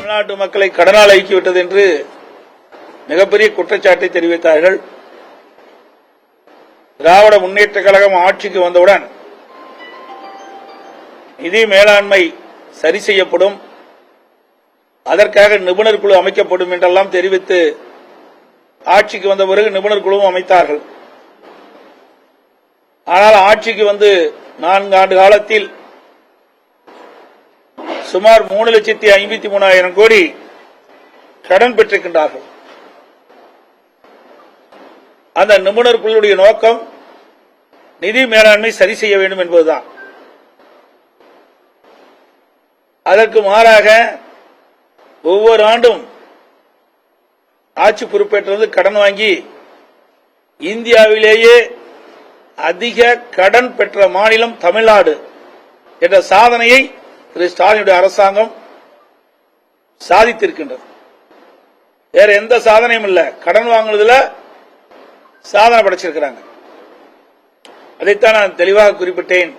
தமிழ்நாட்டு மக்களை கடனால் ஆக்கிவிட்டது என்று மிகப்பெரிய குற்றச்சாட்டை தெரிவித்தார்கள். திராவிட முன்னேற்ற கழகம் ஆட்சிக்கு வந்தவுடன் நிதி மேலாண்மை சரி செய்யப்படும், அதற்காக நிபுணர் குழு அமைக்கப்படும் என்றெல்லாம் தெரிவித்து ஆட்சிக்கு வந்த பிறகு நிபுணர் குழுவும் அமைத்தார்கள். ஆனால் ஆட்சிக்கு வந்து 4 ஆண்டு காலத்தில் சுமார் 3,53,000 கோடி கடன் பெற்றிருக்கின்றார்கள். அந்த நிபுணர் குழுவுடைய நோக்கம் நிதி மேலாண்மை சரி செய்ய வேண்டும் என்பதுதான். அதற்கு மாறாக ஒவ்வொரு ஆண்டும் ஆட்சி பொறுப்பேற்றது கடன் வாங்கி இந்தியாவிலேயே அதிக கடன் பெற்ற மாநிலம் தமிழ்நாடு என்ற சாதனையை திரு ஸ்டாலினுடைய அரசாங்கம் சாதித்திருக்கின்றது. வேற எந்த சாதனையும் இல்ல, கடன் வாங்குறதுல சாதனை படைச்சிருக்கிறாங்க. அதைத்தான் நான் தெளிவாக குறிப்பிட்டேன்.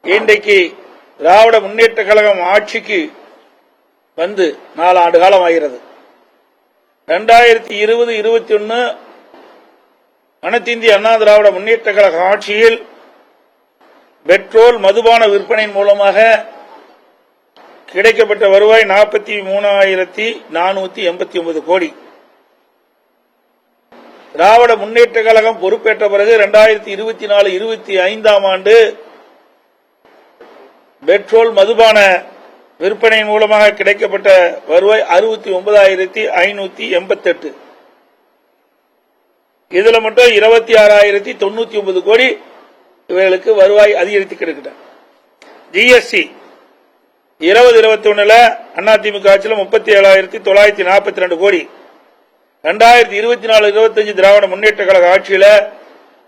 இன்றைக்கு திராவிட முன்னேற்ற கழகம் ஆட்சிக்கு வந்து 4 ஆண்டு காலம் ஆகிறது. 2020-21 அனைத்து இந்திய அண்ணா திராவிட முன்னேற்ற கழக ஆட்சியில் பெட்ரோல் மதுபான விற்பனையின் மூலமாக கிடைக்கப்பட்ட வருவாய் 43,489 கோடி. திராவிட முன்னேற்ற கழகம் பொறுப்பேற்ற பிறகு 2024-25 ஆண்டு பெட்ரோல் மதுபான விற்பனையின் மூலமாக கிடைக்கப்பட்ட வருவாய் 69,588. இதுல மட்டும் 26,099 கோடி இவர்களுக்கு வருவாய் அதிகரித்து கிடைக்கின்றன. ஜிஎஸ்டி 2021 அதிமுக ஆட்சியில் 37,942 கோடி. 2024-25 திராவிட முன்னேற்ற கழக ஆட்சியில்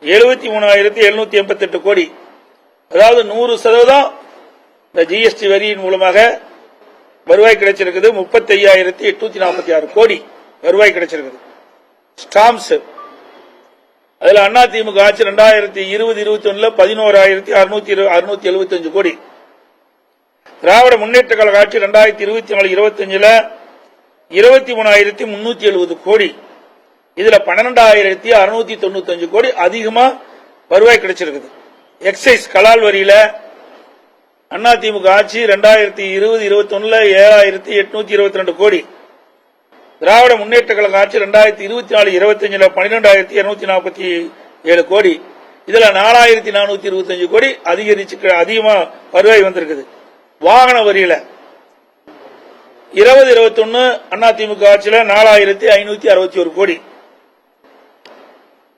73,788 கோடி. அதாவது 100% இந்த ஜிஎஸ்டி வரியின் மூலமாக வருவாய் கிடைச்சிருக்குது. 35,846 கோடி வருவாய் கிடைச்சிருக்குது. ஸ்டாம்ப்ஸ் அதுல அதிமுக ஆட்சி 2020-21 11,675 கோடி. திராவிட முன்னேற்ற கழக ஆட்சி 2024-25 23,370 கோடி. இதுல 12,695 கோடி அதிகமா வருவாய் கிடைச்சிருக்குது. எக்ஸைஸ் கலால் வரியில அதிமுக ஆட்சி 2020-21 7,822 கோடி. திராவிட முன்னேற்ற கழக ஆட்சி 2024-25 12,247 கோடி. இதுல 4,425 கோடி அதிகமா வருவாய் வந்திருக்குது. வாகன வரியில 2021 அதிமுக ஆட்சியில் 4,561 கோடி.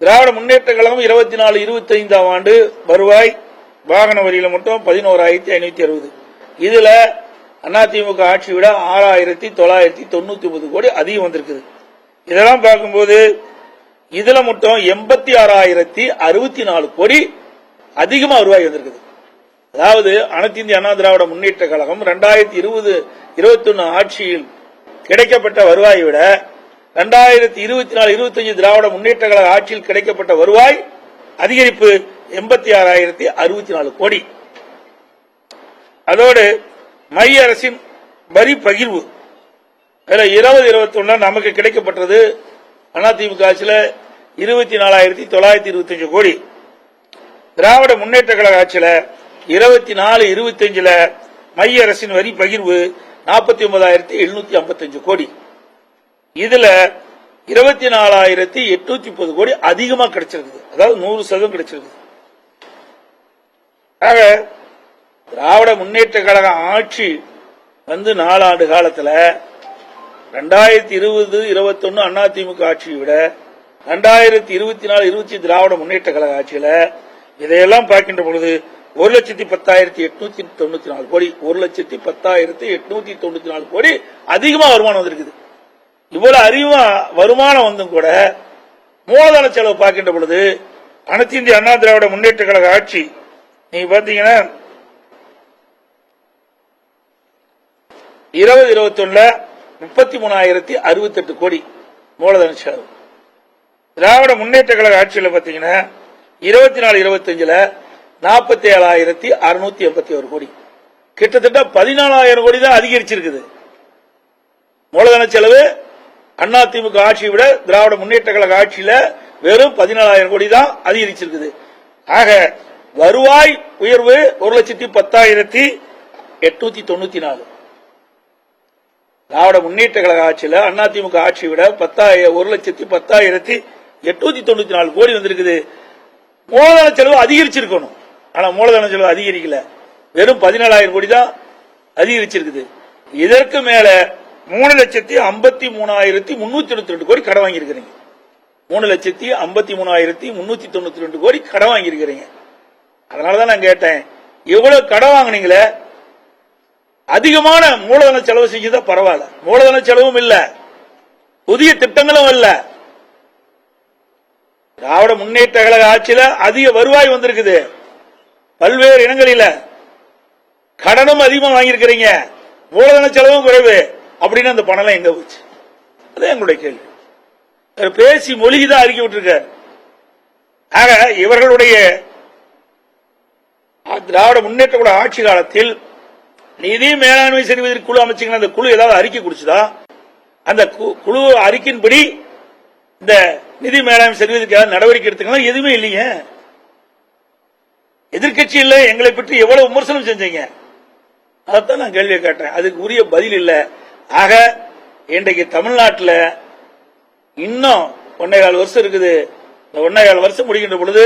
திராவிட முன்னேற்ற கழகம் 24-25 ஆண்டு வருவாய் வாகன வரியில மட்டும் 11,560. இதுல அதிமுக ஆட்சி விட 6,999 கோடி அதிகம் வந்திருக்குது. இதெல்லாம் பார்க்கும்போது இதுல மட்டும் 86,064 கோடி அதிகமா வருவாய் வந்திருக்குது. அதாவது அனைத்து இந்திய அண்ணா திராவிட முன்னேற்ற கழகம் 2020-21 ஆட்சியில் கிடைக்கப்பட்ட வருவாயை விட 2024-25 திராவிட முன்னேற்ற கழக ஆட்சியில் கிடைக்கப்பட்ட வருவாய் அதிகரிப்பு 86,064 கோடி. அதோடு மைய அரசின் வரி பகிர்வு 2021 நமக்கு கிடைக்கப்பட்டது அதிமுக ஆட்சியில் 24,925 கோடி. திராவிட முன்னேற்ற கழக ஆட்சியில் 24-25 மைய அரசின் வரி பகிர்வு 49,755 கோடி. இதுல 24,830 கோடி அதிகமா கிடைச்சிருக்கு. அதாவது 100% கிடைச்சிருக்கு. ஆக திராவிட முன்னேற்ற கழக ஆட்சி வந்து 4 ஆண்டு காலத்தில் 2020-21 அதிமுக ஆட்சியை விட 2024-25 திராவிட முன்னேற்ற கழக ஆட்சியில் இதையெல்லாம் பார்க்கின்ற பொழுது 1,10,894 கோடி 1,10,894 கோடி அதிகமா வருமானம் வந்திருக்குது. இவ்வளவு அதிகமா வருமானம் வந்தும் கூட மூலதன செலவு பார்க்கின்ற பொழுது அனைத்து இந்திய அண்ணா திராவிட முன்னேற்ற கழக ஆட்சி நீங்க பாத்தீங்கன்னா 2021 33,068 கோடி மூலதன செலவு. திராவிட முன்னேற்ற கழக ஆட்சியில் பாத்தீங்கன்னா 24-25 47,681 கோடி. கிட்டத்தட்ட 14,000 கோடி தான் அதிகரிச்சிருக்குது. மூலதன செலவு அதிமுக ஆட்சியை விட திராவிட முன்னேற்ற கழக ஆட்சியில வெறும் 17,000 கோடி தான் அதிகரிச்சிருக்குது. ஆக வருவாய் உயர்வு 1,10,894. திராவிட முன்னேற்ற கழக ஆட்சியில அதிமுக ஆட்சியை விட 1,10,894 கோடி வந்திருக்குது. மூலதன செலவு அதிகரிச்சிருக்கணும், ஆனா மூலதன செலவு அதிகரிக்கல, வெறும் 17,000 கோடி தான் அதிகரிச்சிருக்குது. இதற்கு மேல 3,53,392 கோடி கடன் வாங்கியிருக்கிறீங்க. 3,53,392 கோடி கடன் வாங்கியிருக்கிறீங்க. அதனாலதான் நான் கேட்டேன், எவ்வளவு கடன் வாங்கினீங்களே, அதிகமான மூலதன செலவு செஞ்சதா பரவாயில்ல. மூலதன செலவும் இல்ல, புதிய திட்டங்களும் இல்ல. திராவிட முன்னேற்ற கழக ஆட்சியில அதிக வருவாய் வந்திருக்குது, பல்வேறு இடங்களில கடனும் அதிகமா வாங்கியிருக்கிறீங்க, மூலதன செலவும் குறைவு. அப்படின்னு அந்த பணம் எங்க போச்சு? அதான் எங்களுடைய கேள்வி. பேசி மொழிதான் அறிக்கை விட்டுருக்கார். ஆக இவர்களுடைய திராவிட முன்னேற்ற கழக ஆட்சி காலத்தில் நிதி மேலாண்மை செய்வதற்கு குழு அமைச்சிங்கன்னா அந்த குழு ஏதாவது அறிக்கை குடிச்சுதா? அந்த குழு அறிக்கையின்படி இந்த நிதி மேலாண்மை செய்வதற்கு ஏதாவது நடவடிக்கை எடுத்துக்கலாம்? எதுவுமே இல்லைங்க. எதிர்கட்சி இல்ல, எங்களை பற்றி எவ்வளவு விமர்சனம் செஞ்சீங்க, அதான் நான் கேள்வியை கேட்டேன். அதுக்கு உரிய பதில் இல்ல. ஆக இன்றைக்கு தமிழ்நாட்டில் இன்னும் 1.25 வருஷம் இருக்குது. இந்த 1.25 வருஷம் முடிக்கின்ற பொழுது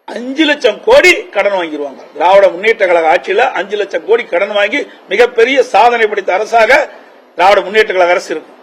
5 லட்சம் கோடி கடன் வாங்கிடுவாங்க. திராவிட முன்னேற்ற கழக ஆட்சியில் 5 லட்சம் கோடி கடன் வாங்கி மிகப்பெரிய சாதனை படைத்த அரசாக திராவிட முன்னேற்ற கழக அரசு இருக்கும்.